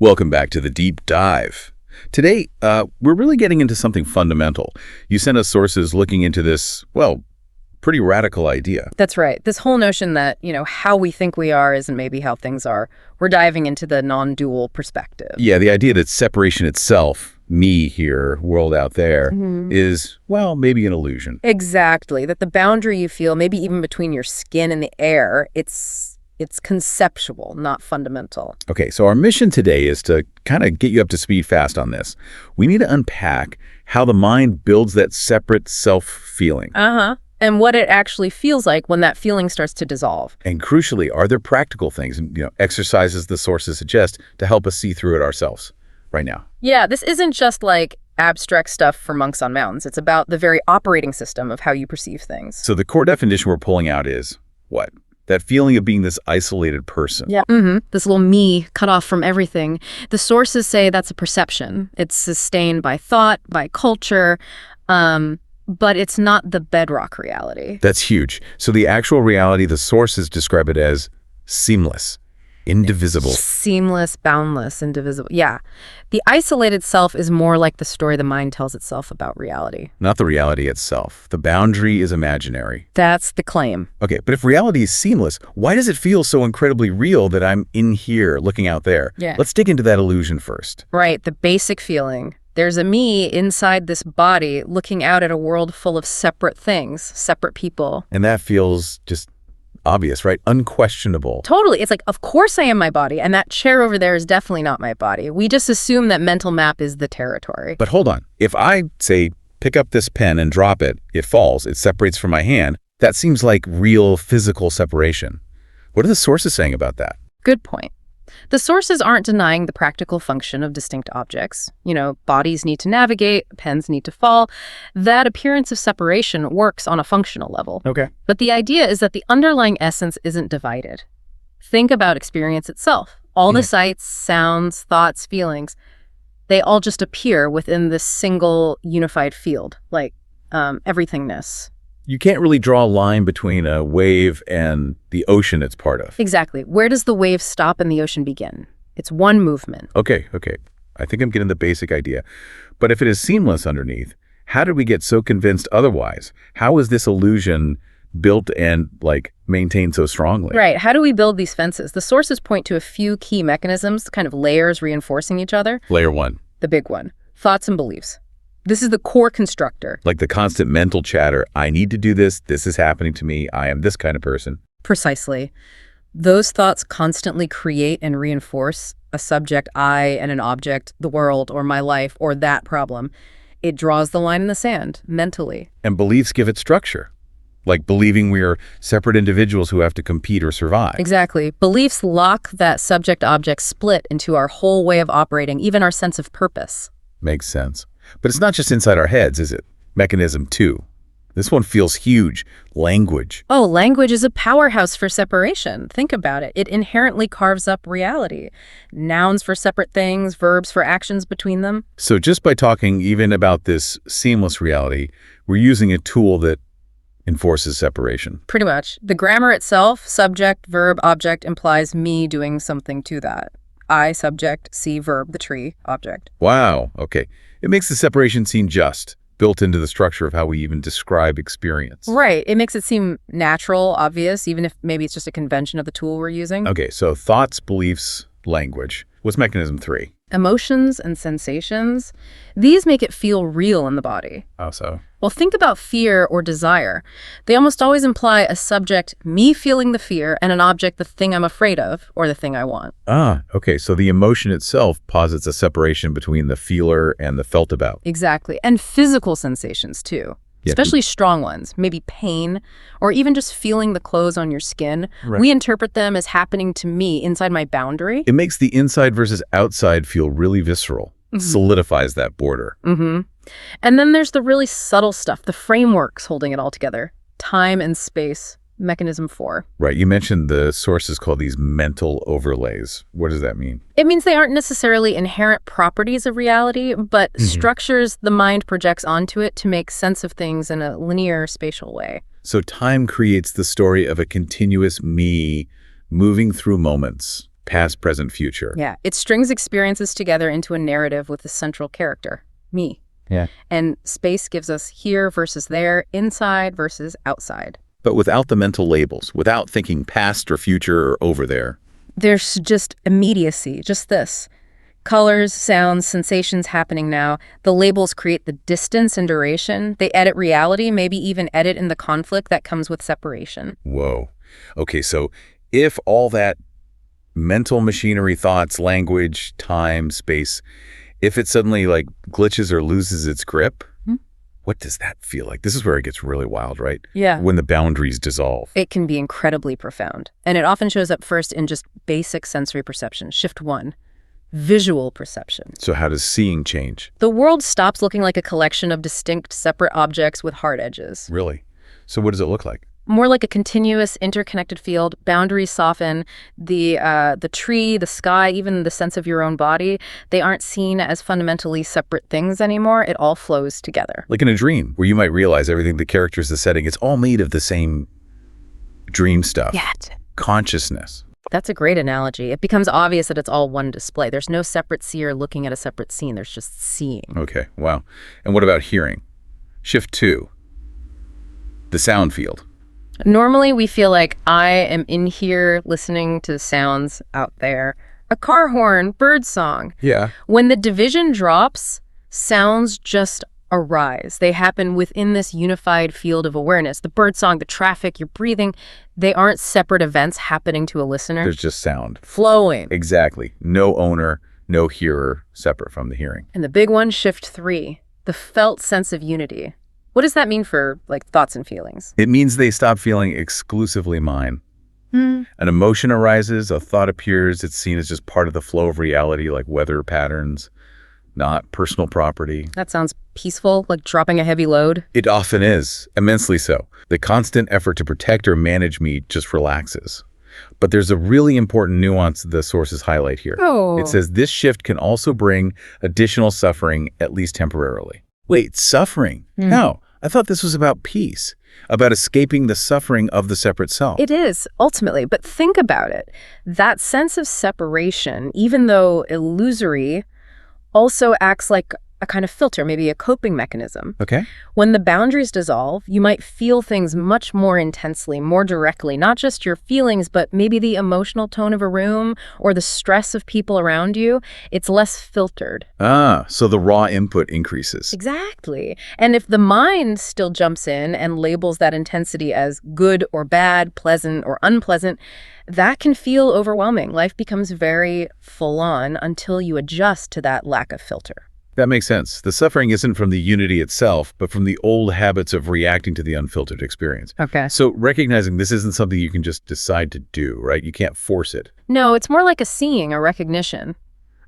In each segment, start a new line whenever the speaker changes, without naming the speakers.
Welcome back to the Deep Dive. Today, we're really getting into something fundamental. You sent us sources looking into this, well, pretty radical idea.
That's right. This whole notion that, how we think we are isn't maybe how things are. We're diving into the non-dual perspective.
Yeah, the idea that separation itself, me here, world out there, is, well, maybe an illusion.
Exactly. That the boundary you feel, maybe even between your skin and the air, it's conceptual, not fundamental.
Okay, so our mission today is to kind of get you up to speed fast on this. We need to unpack how the mind builds that separate self-feeling.
And what it actually feels like when that feeling starts to dissolve.
And crucially, are there practical things, exercises the sources suggest to help us see through it ourselves right now?
Yeah, this isn't just like abstract stuff for monks on mountains. It's about the very operating system of how you perceive things.
So the core definition we're pulling out is what? That feeling of being this isolated person.
Yeah. This little me cut off from everything. The sources say that's a perception. It's sustained by thought, by culture, but it's not the bedrock reality.
That's huge. So the actual reality, the sources describe it as seamless, indivisible.
Seamless, boundless, indivisible. Yeah. The isolated self is more like the story the mind tells itself about reality.
Not the reality itself. The boundary is imaginary.
That's the claim.
Okay, but if reality is seamless, why does it feel so incredibly real that I'm in here looking out there?
Yeah.
Let's dig into that illusion first.
Right, the basic feeling. There's a me inside this body looking out at a world full of separate things, separate people.
And that feels just obvious, right? Unquestionable.
Totally. It's like, of course I am my body, and that chair over there is definitely not my body. We just assume that mental map is the territory.
But hold on. If I, say, pick up this pen and drop it, it falls, it separates from my hand, that seems like real physical separation. What are the sources saying about that?
Good point. The sources aren't denying the practical function of distinct objects. Bodies need to navigate, pens need to fall. That appearance of separation works on a functional level.
Okay.
But the idea is that the underlying essence isn't divided. Think about experience itself. All the sights, sounds, thoughts, feelings, they all just appear within this single unified field, like everythingness.
You can't really draw a line between a wave and the ocean it's part of.
Exactly. Where does the wave stop and the ocean begin? It's one movement.
Okay. I think I'm getting the basic idea. But if it is seamless underneath, how did we get so convinced otherwise? How is this illusion built and, maintained so strongly?
Right. How do we build these fences? The sources point to a few key mechanisms, kind of layers reinforcing each other.
Layer one.
The big one. Thoughts and beliefs. This is the core constructor.
Like the constant mental chatter, I need to do this is happening to me, I am this kind of person.
Precisely. Those thoughts constantly create and reinforce a subject, I, and an object, the world, or my life, or that problem. It draws the line in the sand, mentally.
And beliefs give it structure, like believing we are separate individuals who have to compete or survive.
Exactly. Beliefs lock that subject-object split into our whole way of operating, even our sense of purpose.
Makes sense. But it's not just inside our heads, is it? Mechanism 2. This one feels huge. Language.
Oh, language is a powerhouse for separation. Think about it. It inherently carves up reality. Nouns for separate things, verbs for actions between them.
So just by talking even about this seamless reality, we're using a tool that enforces separation.
Pretty much. The grammar itself, subject, verb, object, implies me doing something to that. I, subject, see, verb, the tree, object.
Wow. Okay. It makes the separation seem just, built into the structure of how we even describe experience.
Right. It makes it seem natural, obvious, even if maybe it's just a convention of the tool we're using.
Okay, so thoughts, beliefs, language. What's mechanism 3?
Emotions and sensations. These make it feel real in the body.
How so?
Well, think about fear or desire. They almost always imply a subject, me feeling the fear, and an object, the thing I'm afraid of, or the thing I want.
Okay, so the emotion itself posits a separation between the feeler and the felt about.
Exactly. And physical sensations, too.
Yeah.
Especially strong ones, maybe pain, or even just feeling the clothes on your skin.
Right.
We interpret them as happening to me inside my boundary.
It makes the inside versus outside feel really visceral. Solidifies that border.
And then there's the really subtle stuff, the frameworks holding it all together. Time and space, mechanism 4.
Right. You mentioned the sources call these mental overlays. What does that mean?
It means they aren't necessarily inherent properties of reality, but structures the mind projects onto it to make sense of things in a linear spatial way.
So time creates the story of a continuous me moving through moments. Past, present, future.
Yeah, it strings experiences together into a narrative with a central character, me.
Yeah.
And space gives us here versus there, inside versus outside.
But without the mental labels, without thinking past or future or over there.
There's just immediacy, just this. Colors, sounds, sensations happening now. The labels create the distance and duration. They edit reality, maybe even edit in the conflict that comes with separation.
Whoa. Okay, so if all that mental machinery, thoughts, language, time, space, if it suddenly like glitches or loses its grip, what does that feel like? This is where it gets really wild, right?
Yeah.
When the boundaries dissolve.
It can be incredibly profound. And it often shows up first in just basic sensory perception. Shift 1, visual perception.
So how does seeing change?
The world stops looking like a collection of distinct, separate objects with hard edges.
Really? So what does it look like?
More like a continuous, interconnected field. Boundaries soften. The tree, the sky, even the sense of your own body, they aren't seen as fundamentally separate things anymore. It all flows together.
Like in a dream, where you might realize everything, the characters, the setting, it's all made of the same dream stuff.
Yeah.
Consciousness.
That's a great analogy. It becomes obvious that it's all one display. There's no separate seer looking at a separate scene. There's just seeing.
Okay, wow. And what about hearing? Shift 2, the sound field.
Normally, we feel like I am in here listening to sounds out there. A car horn, bird song.
Yeah.
When the division drops, sounds just arise. They happen within this unified field of awareness. The bird song, the traffic, your breathing, they aren't separate events happening to a listener.
There's just sound.
Flowing.
Exactly. No owner, no hearer, separate from the hearing.
And the big one, shift 3, the felt sense of unity. What does that mean for, like, thoughts and feelings?
It means they stop feeling exclusively mine. An emotion arises, a thought appears, it's seen as just part of the flow of reality, like weather patterns, not personal property.
That sounds peaceful, like dropping a heavy load.
It often is, immensely so. The constant effort to protect or manage me just relaxes. But there's a really important nuance the sources highlight here.
Oh.
It says this shift can also bring additional suffering, at least temporarily. Wait, suffering? No, I thought this was about peace, about escaping the suffering of the separate self.
It is, ultimately, but think about it. That sense of separation, even though illusory, also acts like a kind of filter, maybe a coping mechanism.
Okay.
When the boundaries dissolve, you might feel things much more intensely, more directly, not just your feelings, but maybe the emotional tone of a room or the stress of people around you. It's less filtered.
Ah, so the raw input increases.
Exactly. And if the mind still jumps in and labels that intensity as good or bad, pleasant or unpleasant, that can feel overwhelming. Life becomes very full on until you adjust to that lack of filter.
That makes sense. The suffering isn't from the unity itself, but from the old habits of reacting to the unfiltered experience.
Okay.
So recognizing this isn't something you can just decide to do, right? You can't force it.
No, it's more like a seeing, a recognition.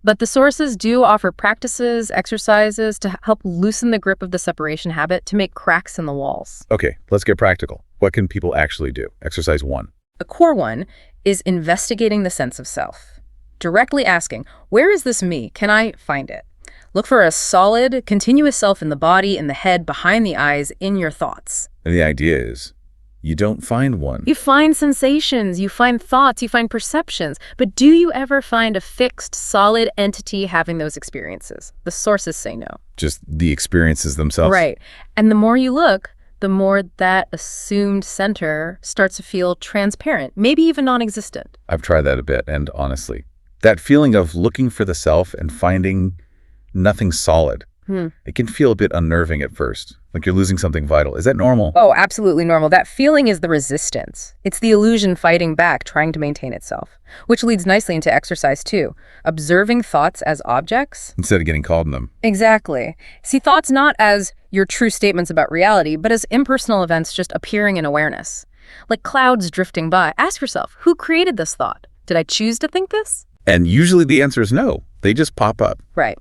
But the sources do offer practices, exercises to help loosen the grip of the separation habit, to make cracks in the walls.
Okay, let's get practical. What can people actually do? Exercise 1.
A core one is investigating the sense of self. Directly asking, where is this me? Can I find it? Look for a solid, continuous self in the body, in the head, behind the eyes, in your thoughts.
And the idea is, you don't find one.
You find sensations, you find thoughts, you find perceptions. But do you ever find a fixed, solid entity having those experiences? The sources say no.
Just the experiences themselves?
Right. And the more you look, the more that assumed center starts to feel transparent, maybe even non-existent.
I've tried that a bit, and honestly, that feeling of looking for the self and finding nothing solid, it can feel a bit unnerving at first, like you're losing something vital. Is that normal?
Oh, absolutely normal. That feeling is the resistance. It's the illusion fighting back, trying to maintain itself, which leads nicely into exercise 2, observing thoughts as objects.
Instead of getting caught in them.
Exactly. See thoughts not as your true statements about reality, but as impersonal events just appearing in awareness. Like clouds drifting by. Ask yourself, who created this thought? Did I choose to think this?
And usually the answer is no. They just pop up.
Right.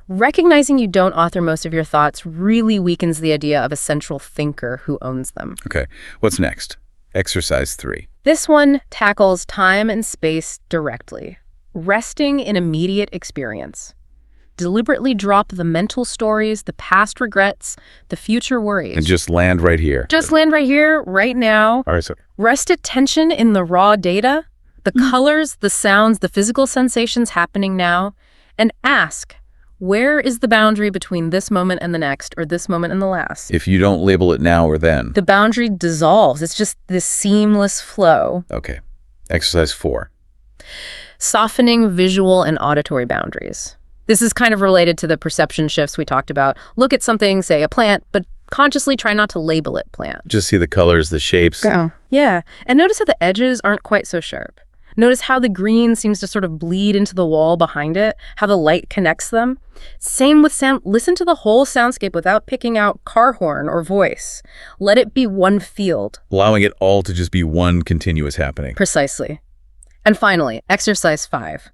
Recognizing you don't author most of your thoughts really weakens the idea of a central thinker who owns them.
Okay, what's next? Exercise 3.
This one tackles time and space directly. Resting in immediate experience. Deliberately drop the mental stories, the past regrets, the future worries.
And just land right here.
Just land right here, right now.
All right, so
Rest attention in the raw data. the colors, the sounds, the physical sensations happening now, and ask, where is the boundary between this moment and the next, or this moment and the last?
If you don't label it now or then.
The boundary dissolves. It's just this seamless flow.
Okay. Exercise 4.
Softening visual and auditory boundaries. This is kind of related to the perception shifts we talked about. Look at something, say a plant, but consciously try not to label it plant.
Just see the colors, the shapes.
Yeah, and notice how the edges aren't quite so sharp. Notice how the green seems to sort of bleed into the wall behind it, how the light connects them. Same with sound. Listen to the whole soundscape without picking out car horn or voice. Let it be one field.
Allowing it all to just be one continuous happening.
Precisely. And finally, exercise 5.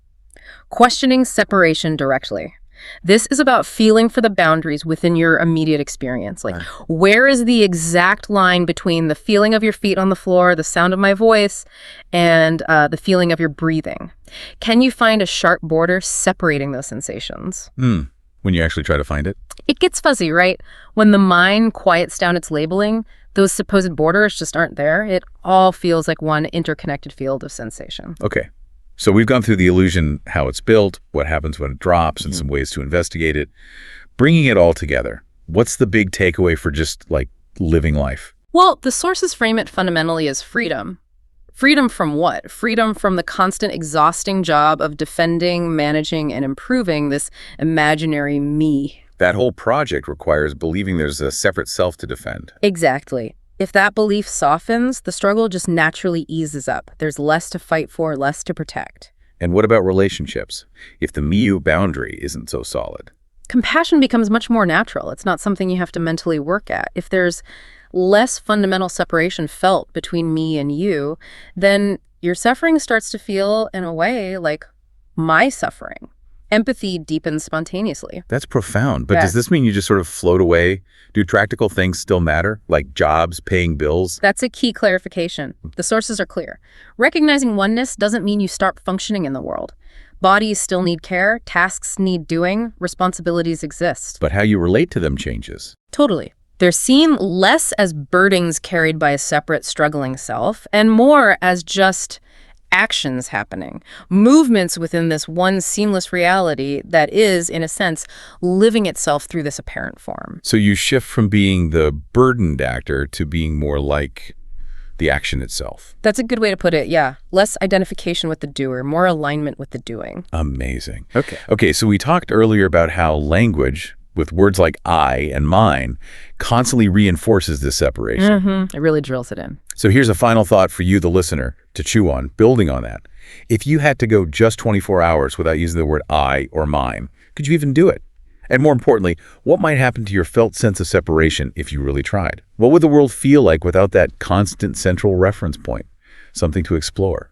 Questioning separation directly. This is about feeling for the boundaries within your immediate experience. Like, where is the exact line between the feeling of your feet on the floor, the sound of my voice, and the feeling of your breathing? Can you find a sharp border separating those sensations?
When you actually try to find it?
It gets fuzzy, right? When the mind quiets down its labeling, those supposed borders just aren't there. It all feels like one interconnected field of sensation.
Okay. So we've gone through the illusion, how it's built, what happens when it drops, and some ways to investigate it. Bringing it all together, what's the big takeaway for just, like, living life?
Well, the sources frame it fundamentally as freedom. Freedom from what? Freedom from the constant exhausting job of defending, managing, and improving this imaginary me.
That whole project requires believing there's a separate self to defend.
Exactly. If that belief softens, the struggle just naturally eases up. There's less to fight for, less to protect.
And what about relationships? If the me-you boundary isn't so solid?
Compassion becomes much more natural. It's not something you have to mentally work at. If there's less fundamental separation felt between me and you, then your suffering starts to feel, in a way, like my suffering. Empathy deepens spontaneously.
That's profound. But does this mean you just sort of float away? Do practical things still matter, like jobs, paying bills?
That's a key clarification. The sources are clear. Recognizing oneness doesn't mean you start functioning in the world. Bodies still need care, tasks need doing, responsibilities exist.
But how you relate to them changes.
Totally. They're seen less as burdens carried by a separate, struggling self, and more as just actions happening, movements within this one seamless reality that is, in a sense, living itself through this apparent form.
So you shift from being the burdened actor to being more like the action itself.
That's a good way to put it, yeah. Less identification with the doer, more alignment with the doing.
Amazing. Okay, so we talked earlier about how language, with words like I and mine, constantly reinforces this separation.
It really drills it in.
So here's a final thought for you, the listener, to chew on, building on that. If you had to go just 24 hours without using the word I or mine, could you even do it? And more importantly, what might happen to your felt sense of separation if you really tried? What would the world feel like without that constant central reference point? Something to explore.